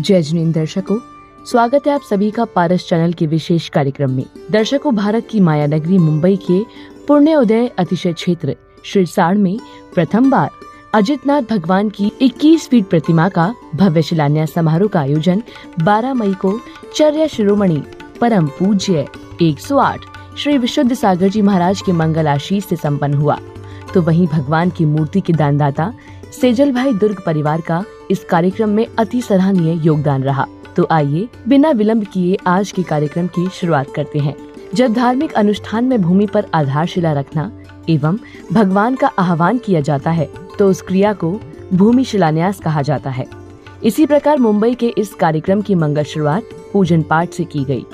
जय जिनेंद्र दर्शकों, स्वागत है आप सभी का पारस चैनल के विशेष कार्यक्रम में। दर्शकों, भारत की माया नगरी मुंबई के पुण्य उदय अतिशय क्षेत्र शिरसाड़ में प्रथम बार अजितनाथ भगवान की 21 फीट प्रतिमा का भव्य शिलान्यास समारोह का आयोजन 12 मई को चर्या शिरोमणि परम पूज्य 108 श्री विशुद्ध सागर जी महाराज के मंगल आशीष से संपन्न हुआ। तो वहीं भगवान की मूर्ति के दानदाता सेजल भाई दुर्ग परिवार का इस कार्यक्रम में अति सराहनीय योगदान रहा। तो आइए बिना विलंब किए आज के कार्यक्रम की शुरुआत करते हैं। जब धार्मिक अनुष्ठान में भूमि पर आधारशिला रखना एवं भगवान का आह्वान किया जाता है तो उस क्रिया को भूमि शिलान्यास कहा जाता है। इसी प्रकार मुंबई के इस कार्यक्रम की मंगल शुरुआत पूजन पाठ से की गई,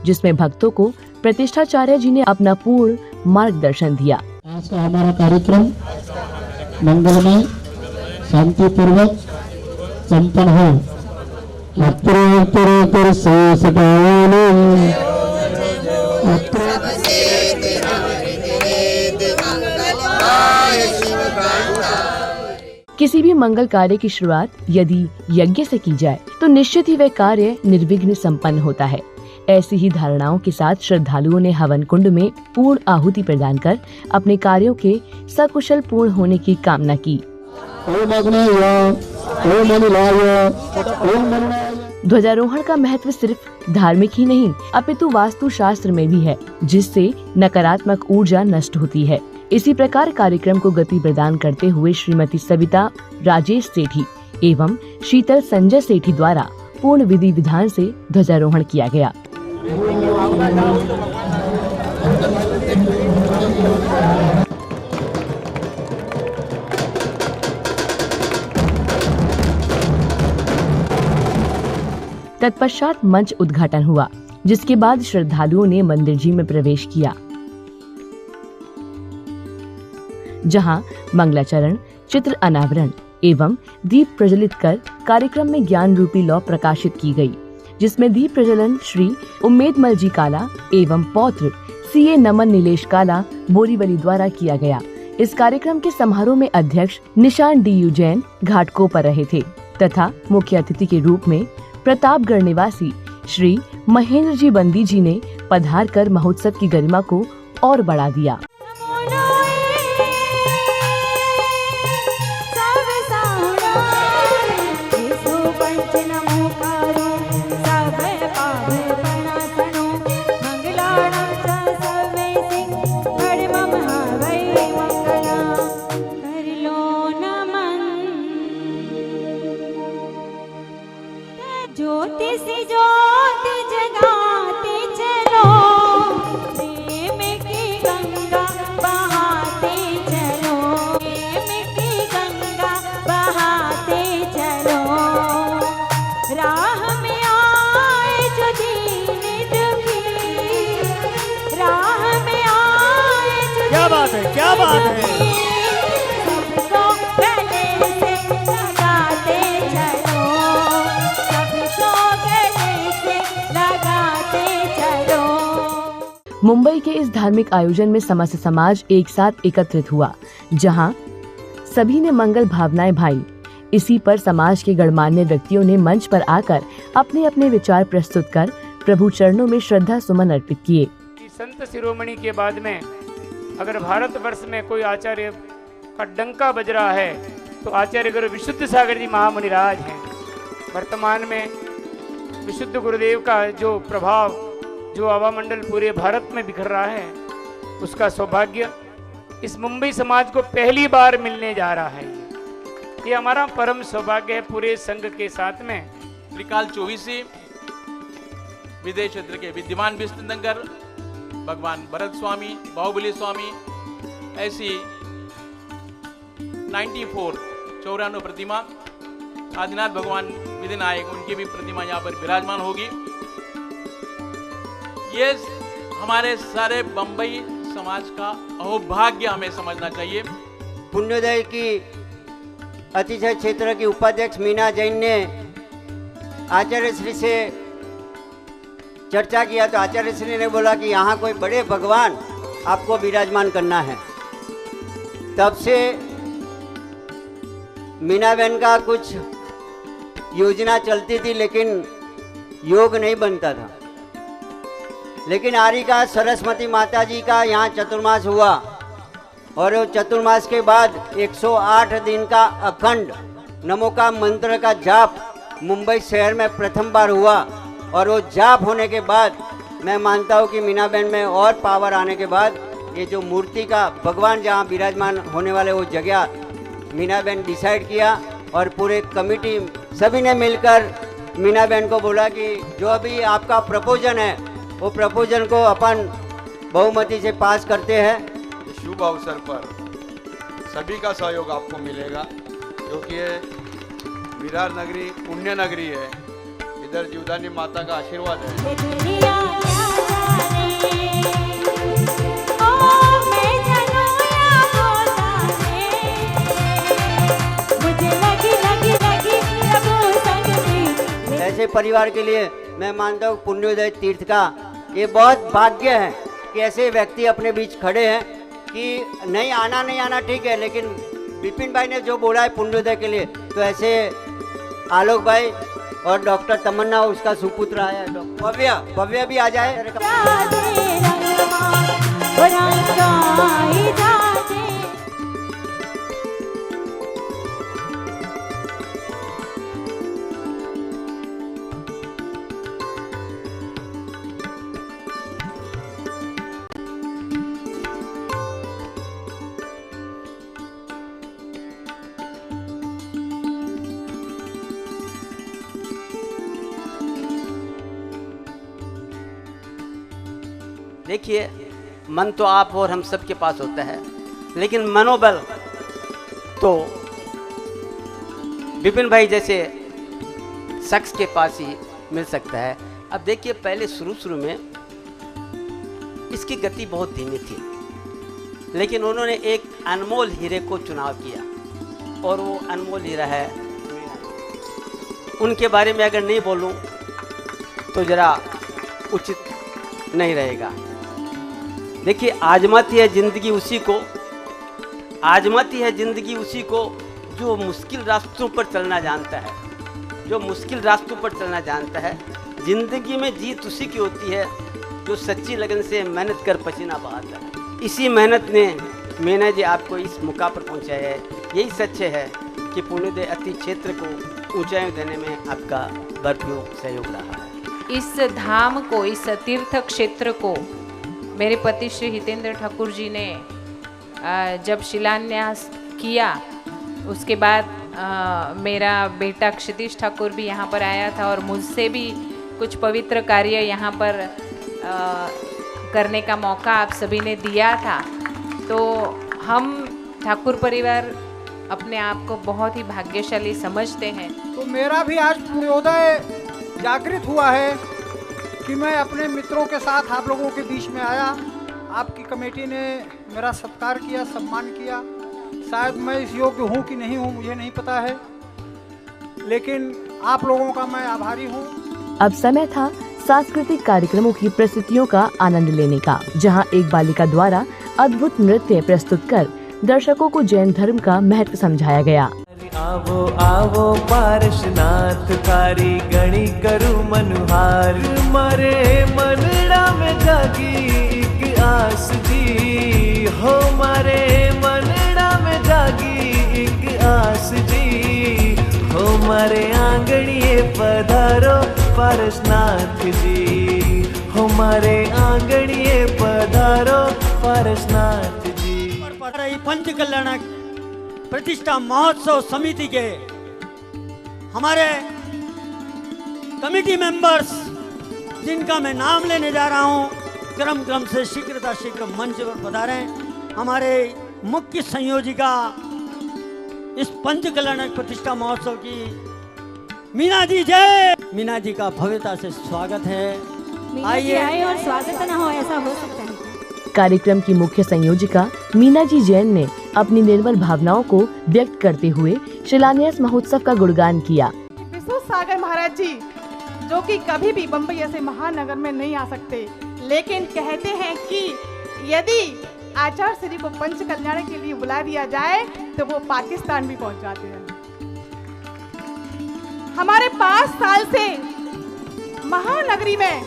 जिसमें भक्तों को प्रतिष्ठाचार्य जी ने अपना पूर्ण मार्गदर्शन दिया। आज का हमारा कार्यक्रम मंगलमय शांति पूर्वक संपन्न हो। किसी भी मंगल कार्य की शुरुआत यदि यज्ञ से की जाए तो निश्चित ही वह कार्य निर्विघ्न संपन्न होता है। ऐसी ही धारणाओं के साथ श्रद्धालुओं ने हवन कुंड में पूर्ण आहुति प्रदान कर अपने कार्यों के सकुशल पूर्ण होने की कामना की। ध्वजारोहण का महत्व सिर्फ धार्मिक ही नहीं अपितु वास्तु शास्त्र में भी है, जिससे नकारात्मक ऊर्जा नष्ट होती है। इसी प्रकार कार्यक्रम को गति प्रदान करते हुए श्रीमती सविता राजेश सेठी एवं शीतल संजय सेठी द्वारा पूर्ण विधि विधान से ध्वजारोहण किया गया। तत्पश्चात मंच उद्घाटन हुआ, जिसके बाद श्रद्धालुओं ने मंदिर जी में प्रवेश किया, जहां मंगलाचरण, चित्र अनावरण एवं दीप प्रज्वलित कर कार्यक्रम में ज्ञान रूपी लौ प्रकाशित की गई, जिसमें दीप प्रज्वलन श्री उम्मेदमल जी काला एवं पौत्र सीए नमन नीलेश काला बोरीवली द्वारा किया गया। इस कार्यक्रम के समारोह में अध्यक्ष निशान DU जैन घाटकोपर रहे थे तथा मुख्य अतिथि के रूप में प्रतापगढ़ निवासी श्री महेंद्र जी बंदी जी ने पधार कर महोत्सव की गरिमा को और बढ़ा दिया। क्या बात है। मुंबई के इस धार्मिक आयोजन में समस्त समाज एक साथ एकत्रित हुआ, जहां सभी ने मंगल भावनाएं भाई। इसी पर समाज के गणमान्य व्यक्तियों ने मंच पर आकर अपने अपने विचार प्रस्तुत कर प्रभु चरणों में श्रद्धा सुमन अर्पित किए। संत शिरोमणि के बाद में अगर भारतवर्ष में कोई आचार्य का डंका बज रहा है तो आचार्य गुरु विशुद्ध सागर जी महामुनिराज हैं। वर्तमान में विशुद्ध गुरुदेव का जो प्रभाव जो आवामंडल पूरे भारत में बिखर रहा है, उसका सौभाग्य इस मुंबई समाज को पहली बार मिलने जा रहा है। ये हमारा परम सौभाग्य है पूरे संघ के साथ में। त्रिकाल 24 विदेश क्षेत्र के विद्यमान विष्णुनगर भगवान भरत स्वामी, बाहुबली स्वामी, ऐसी 94 प्रतिमा आदिनाथ भगवान विधिनायक उनकी भी प्रतिमा यहाँ पर विराजमान होगी। ये हमारे सारे बंबई समाज का अहोभाग्य हमें समझना चाहिए। पुण्योदय की अतिशय क्षेत्र की उपाध्यक्ष मीना जैन ने आचार्य श्री से चर्चा किया तो आचार्य श्री ने बोला कि यहाँ कोई बड़े भगवान आपको विराजमान करना है। तब से मीना बहन का कुछ योजना चलती थी लेकिन योग नहीं बनता था। लेकिन आरी का सरस्वती माता जी का यहाँ चतुर्मास हुआ और वो चतुर्मास के बाद 108 दिन का अखंड नमो का मंत्र का जाप मुंबई शहर में प्रथम बार हुआ। और वो जाप होने के बाद मैं मानता हूँ कि मीनाबेन में और पावर आने के बाद ये जो मूर्ति का भगवान जहाँ विराजमान होने वाले वो जगह मीनाबेन डिसाइड किया और पूरे कमेटी सभी ने मिलकर मीनाबेन को बोला कि जो अभी आपका प्रपोजन है वो प्रपोजन को अपन बहुमति से पास करते हैं। इस शुभ अवसर पर सभी का सहयोग आपको मिलेगा क्योंकि ये विरार नगरी पुण्य नगरी है। इधर जीवदानी माता का आशीर्वाद है। ऐसे परिवार के लिए मैं मानता हूँ पुण्योदय तीर्थ का ये बहुत भाग्य है कि ऐसे व्यक्ति अपने बीच खड़े हैं कि नहीं आना ठीक है, लेकिन विपिन भाई ने जो बोला है पुण्योदय के लिए, तो ऐसे आलोक भाई और डॉक्टर तमन्ना उसका सुपुत्र आया है, भव्य भी आ जाए। देखिए, मन तो आप और हम सब के पास होता है, लेकिन मनोबल तो विपिन भाई जैसे शख्स के पास ही मिल सकता है। अब देखिए, पहले शुरू में इसकी गति बहुत धीमी थी, लेकिन उन्होंने एक अनमोल हीरे को चुनाव किया और वो अनमोल हीरा है। उनके बारे में अगर नहीं बोलूं तो ज़रा उचित नहीं रहेगा। देखिए, आजमाती है ज़िंदगी उसी को, आजमाती है ज़िंदगी उसी को जो मुश्किल रास्तों पर चलना जानता है, जो मुश्किल रास्तों पर चलना जानता है। ज़िंदगी में जीत उसी की होती है जो सच्ची लगन से मेहनत कर पसीना बहाता है। इसी मेहनत ने मीना जी आपको इस मुकाम पर पहुंचाया है। यही सच है कि पुण्योदय अति क्षेत्र को ऊंचाई देने में आपका भरपूर सहयोग रहा है। इस धाम को, इस तीर्थ क्षेत्र को मेरे पति श्री हितेंद्र ठाकुर जी ने जब शिलान्यास किया, उसके बाद मेरा बेटा क्षितिश ठाकुर भी यहाँ पर आया था और मुझसे भी कुछ पवित्र कार्य यहाँ पर करने का मौका आप सभी ने दिया था। तो हम ठाकुर परिवार अपने आप को बहुत ही भाग्यशाली समझते हैं। तो मेरा भी आज पुण्योदय जागृत हुआ है कि मैं अपने मित्रों के साथ आप लोगों के बीच में आया। आपकी कमेटी ने मेरा सत्कार किया, सम्मान किया। शायद मैं इस योग्य हूँ कि नहीं हूँ मुझे नहीं पता है, लेकिन आप लोगों का मैं आभारी हूँ। अब समय था सांस्कृतिक कार्यक्रमों की प्रस्तुतियों का आनंद लेने का, जहां एक बालिका द्वारा अद्भुत नृत्य प्रस्तुत कर दर्शकों को जैन धर्म का महत्व समझाया गया। आवो आवो पारशनाथ थारी गणी करू मनुहार, मारे मनड़ा में जागी एक आस जी हो, मारे मनड़ा में जागी एक आस जी हो, मारे आंगणिए पधारो पारसनाथ जी हो, मारे आंगणिए पधारो पारसनाथ जी। पंच कल्याण प्रतिष्ठा महोत्सव समिति के हमारे कमिटी मेंबर्स, जिनका मैं नाम लेने जा रहा हूं, क्रम से शीघ्र मंच पर पधारे। हमारे मुख्य संयोजिका इस पंच कल्याण प्रतिष्ठा महोत्सव की मीना जी, जय मीना जी का भव्यता से स्वागत है। आइए और स्वागत न हो ऐसा हो सकता है। कार्यक्रम की मुख्य संयोजिका मीना जी जैन ने अपनी निर्मल भावनाओं को व्यक्त करते हुए शिलान्यास महोत्सव का गुणगान किया। विश्व सागर महाराज जी, जो कि कभी भी बम्बई ऐसे महानगर में नहीं आ सकते, लेकिन कहते हैं कि यदि आचार्य श्री को पंच कल्याण के लिए बुला दिया जाए तो वो पाकिस्तान भी पहुंच जाते हैं। हमारे 5 साल से महानगरी में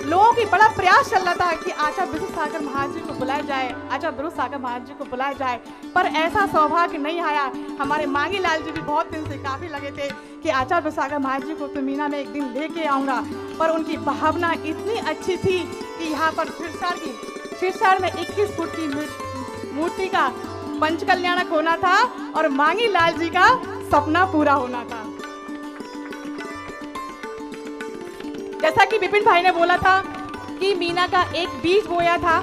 लोगों की बड़ा प्रयास चल रहा था कि आचार्य विशुद्ध सागर महाराज जी को बुलाया जाए, आचार्य विशुद्ध सागर महाराज जी को बुलाया जाए, पर ऐसा सौभाग्य नहीं आया। हमारे मांगी लाल जी भी बहुत दिन से काफ़ी लगे थे कि आचार्य विशुद्ध सागर महाराज जी को तो मीना में एक दिन लेके आऊँगा, पर उनकी भावना इतनी अच्छी थी कि यहाँ पर सिरसाड़ में 21 फुट की मूर्ति का पंचकल्याणक होना था और मांगी लाल जी का सपना पूरा होना था। जैसा कि विपिन भाई ने बोला था कि मीना का एक बीज बोया था,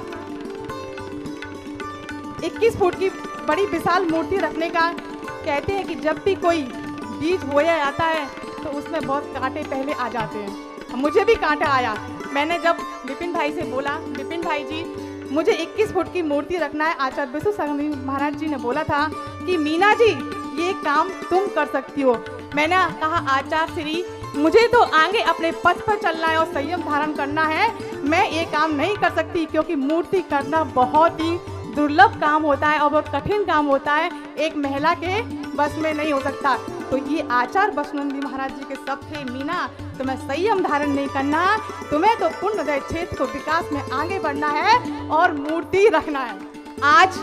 21 फुट की बड़ी विशाल मूर्ति रखने का। कहते हैं कि जब भी कोई बीज बोया जाता है तो उसमें बहुत कांटे पहले आ जाते हैं। मुझे भी कांटा आया। मैंने जब विपिन भाई से बोला, विपिन भाई जी मुझे 21 फुट की मूर्ति रखना है, आचार्य विशुद्ध सागर महाराज जी ने बोला था कि मीना जी ये काम तुम कर सकती हो। मैंने कहा आचार्य श्री मुझे तो आगे अपने पथ पर चलना है और संयम धारण करना है, मैं ये काम नहीं कर सकती क्योंकि मूर्ति करना बहुत ही दुर्लभ काम होता है और बहुत कठिन काम होता है, एक महिला के बस में नहीं हो सकता। तो ये आचार्य बसवनंदी महाराज जी के सब थे, मीना तुम्हें संयम धारण नहीं करना, तुम्हें तो पुण्यदय क्षेत्र को विकास में आगे बढ़ना है और मूर्ति रखना है। आज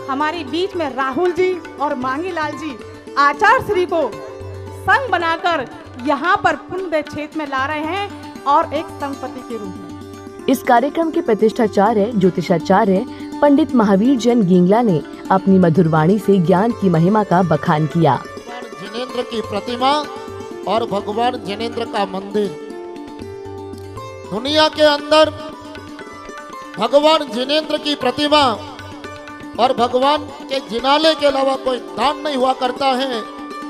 हमारे बीच में राहुल जी और मांगी लाल जी आचार्य श्री को संघ बनाकर यहाँ पर पुण्यदय क्षेत्र में ला रहे हैं और एक संपत्ति के रूप में। इस कार्यक्रम के प्रतिष्ठाचार्य ज्योतिषाचार्य पंडित महावीर जैन गिंगला ने अपनी मधुर वाणी से ज्ञान की महिमा का बखान किया। जिनेंद्र की प्रतिमा और भगवान जिनेंद्र का मंदिर, दुनिया के अंदर भगवान जिनेंद्र की प्रतिमा और भगवान के जिनाले के अलावा कोई दान नहीं हुआ करता है।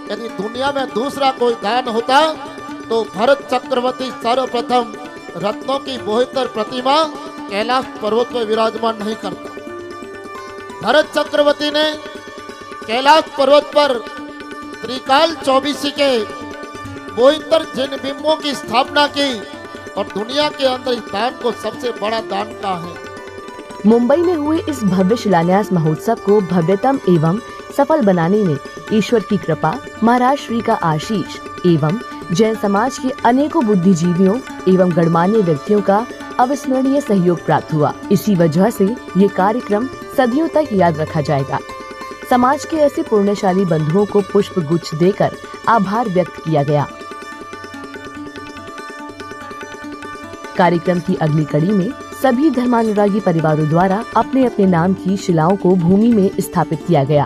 यदि दुनिया में दूसरा कोई दान होता तो भरत चक्रवर्ती सर्वप्रथम रत्नों की बोहितर प्रतिमा कैलाश पर्वत पर विराजमान नहीं करता। भरत चक्रवर्ती ने कैलाश पर्वत पर त्रिकाल चौबीसी के बोहितर जिन बिंबों की स्थापना की और दुनिया के अंदर इस दान को सबसे बड़ा दान का है। मुंबई में हुए इस भव्य शिलान्यास महोत्सव को भव्यतम एवं सफल बनाने में ईश्वर की कृपा, महाराज श्री का आशीष एवं जैन समाज के अनेकों बुद्धिजीवियों एवं गणमान्य व्यक्तियों का अविस्मरणीय सहयोग प्राप्त हुआ। इसी वजह से ये कार्यक्रम सदियों तक याद रखा जाएगा। समाज के ऐसे पुण्यशाली बंधुओं को पुष्प गुच्छ देकर आभार व्यक्त किया गया। कार्यक्रम की अगली कड़ी में सभी धर्मानुरागी परिवारों द्वारा अपने अपने नाम की शिलाओं को भूमि में स्थापित किया गया,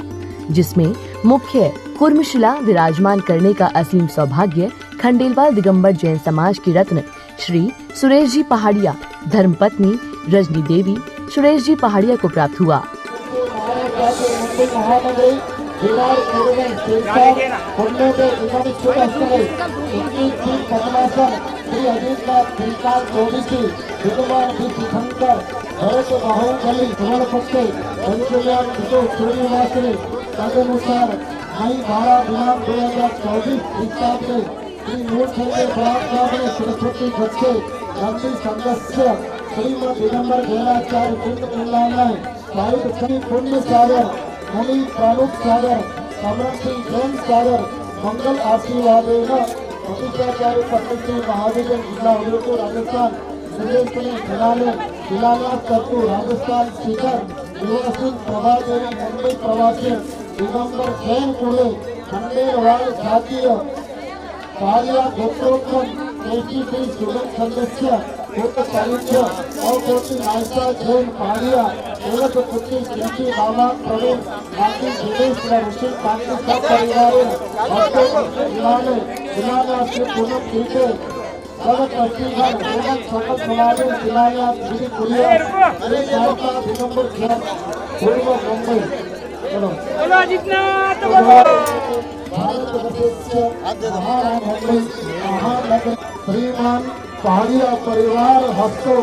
जिसमें मुख्य कुर्म शिला विराजमान करने का असीम सौभाग्य खंडेलवाल दिगंबर जैन समाज की रत्न श्री सुरेश जी पहाड़िया धर्मपत्नी रजनी देवी सुरेश जी पहाड़िया को प्राप्त हुआ। तदनुसार मई 12 दिनांक 2024 हिसाब से श्री मूर्छंदे बलात्कार सरस्वती बच्चे गांधी संघस्य श्रीमद दिगंबर जैनाचार्य कुंड कुंडलालय साहिब श्री पुण्य सागर मणि प्राणुक सागर कमर सिंह जैन सागर मंगल आशीर्वादेन प्रतिष्ठाचार्य पंडित श्री महावीर जिला उदयपुर राजस्थान शिलान्यास करतु राजस्थान शिखर युवसिंह प्रभादेवी मुंबई प्रवासी दिगंबर जैन कुले खंडेलवाल जातीय कार्य गोत्रोत्तम केसी श्री सुगम सदस्य गोत्र साहित्य और कोटि नायसा जैन पारिया एक पुत्री श्री बाबा प्रवीण बाकी विदेश ऋषि कांति सब परिवार जिलान्यास के पूर्ण कीर्ते जगत अष्टीघर जगत सकत समावेश शिलान्यास श्री कुलिया श्री गायका दिगंबर जैन पूर्व मुंबई। बोलो जितना तो श्रीमान पहाड़िया परिवार हस्तो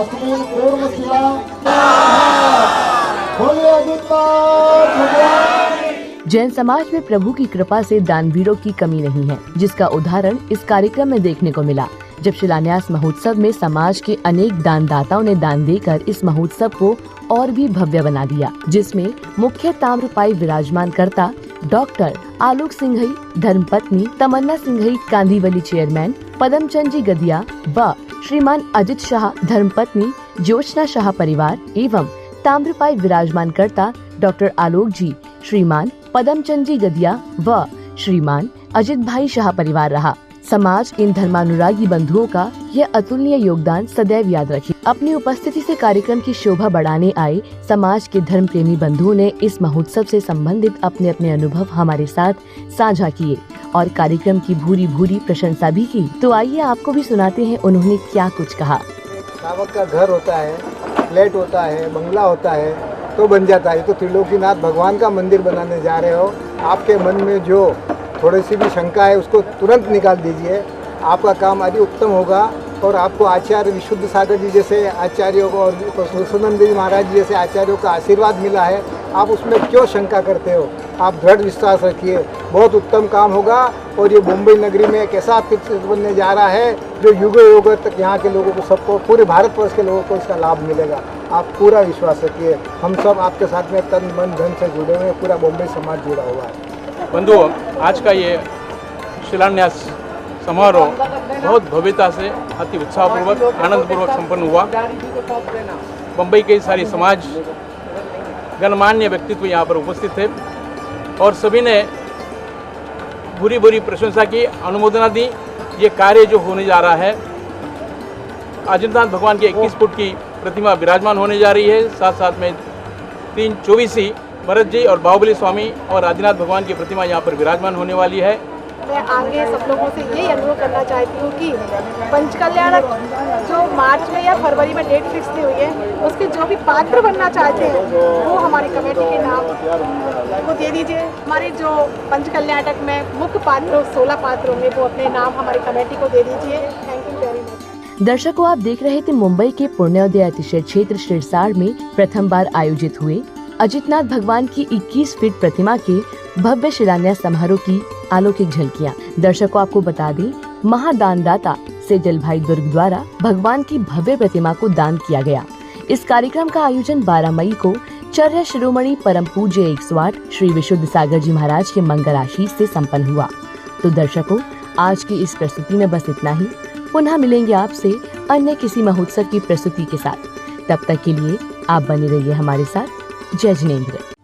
अस्मिन पूर्व शिला जैन समाज में प्रभु की कृपा से दानवीरों की कमी नहीं है, जिसका उदाहरण इस कार्यक्रम में देखने को मिला, जब शिलान्यास महोत्सव में समाज के अनेक दानदाताओं ने दान देकर इस महोत्सव को और भी भव्य बना दिया, जिसमें मुख्य ताम्रपाई विराजमान करता डॉक्टर आलोक सिंघई धर्मपत्नी तमन्ना सिंघई कांदीवली चेयरमैन पदमचंद जी गदिया व श्रीमान अजित शाह धर्मपत्नी ज्योत्सना शाह परिवार एवं ताम्रपाई विराजमान करता डॉक्टर आलोक जी, श्रीमान पदमचंद जी गदिया व श्रीमान अजित भाई शाह परिवार रहा। समाज इन धर्मानुरागी बंधुओं का यह अतुलनीय योगदान सदैव याद रखे। अपनी उपस्थिति से कार्यक्रम की शोभा बढ़ाने आए समाज के धर्म प्रेमी बंधुओं ने इस महोत्सव से संबंधित अपने अपने अनुभव हमारे साथ साझा किए और कार्यक्रम की भूरी भूरी प्रशंसा भी की। तो आइए आपको भी सुनाते हैं उन्होंने क्या कुछ कहा। श्रावक का घर होता है, फ्लैट होता है, बंगला होता है तो बन जाता है। तो त्रिलोकीनाथ भगवान का मंदिर बनाने जा रहे हो, आपके मन में जो थोड़ी सी भी शंका है उसको तुरंत निकाल दीजिए, आपका काम अति उत्तम होगा। और आपको आचार्य विशुद्ध सागर जी जैसे आचार्यों को और सुसुनंद जी महाराज जी जैसे आचार्यों का आशीर्वाद मिला है, आप उसमें क्यों शंका करते हो? आप दृढ़ विश्वास रखिए, बहुत उत्तम काम होगा। और ये मुंबई नगरी में एक ऐसा तीर्थ बनने जा रहा है जो युगों युगों तक यहाँ के लोगों को, सबको, पूरे भारतवर्ष के लोगों को इसका लाभ मिलेगा। आप पूरा विश्वास रखिए, हम सब आपके साथ में तन मन धन से जुड़े हुए, पूरा मुंबई समाज जुड़ा हुआ है। बंधुओं, आज का ये शिलान्यास समारोह बहुत भव्यता से अति उत्साहपूर्वक आनंदपूर्वक संपन्न हुआ। मुंबई के सारे समाज गणमान्य व्यक्तित्व यहाँ पर उपस्थित थे और सभी ने बुरी बुरी प्रशंसा की, अनुमोदना दी। ये कार्य जो होने जा रहा है, आदित्यनाथ भगवान की 21 फुट की प्रतिमा विराजमान होने जा रही है। साथ साथ में 3 चौबीसी भरत जी और बाहुबली स्वामी और आदिनाथ भगवान की प्रतिमा यहाँ पर विराजमान होने वाली है। मैं आगे सब लोगों से ये अनुरोध करना चाहती हूँ कि पंचकल्याणक जो मार्च में या फरवरी में डेट फिक्स की हुई है, उसके जो भी पात्र बनना चाहते हैं वो हमारी कमेटी के नाम को दे दीजिए। हमारे जो पंचकल्याणक में मुख्य पात्र 16 पात्र होंगे, वो अपने नाम हमारी कमेटी को दे दीजिए। Thank you very much. दर्शकों, आप देख रहे थे मुंबई के पुण्योदय अतिशय क्षेत्र शिरसाड़ में प्रथम बार आयोजित हुए अजितनाथ भगवान की 21 फीट प्रतिमा के भव्य शिलान्यास समारोह की अलौकिक झलकियां। दर्शकों, आपको बता दें, महादानदाता सेजल भाई दुर्ग द्वारा भगवान की भव्य प्रतिमा को दान किया गया। इस कार्यक्रम का आयोजन 12 मई को चर्या शिरोमणि परम पूज्य 108 श्री विशुद्ध सागर जी महाराज के मंगल आशीष से संपन्न हुआ। तो दर्शकों, आज की इस प्रस्तुति में बस इतना ही। पुनः मिलेंगे आपसे अन्य किसी महोत्सव की प्रस्तुति के साथ। तब तक के लिए आप बने रहिए हमारे साथ। जय जिनेंद्र।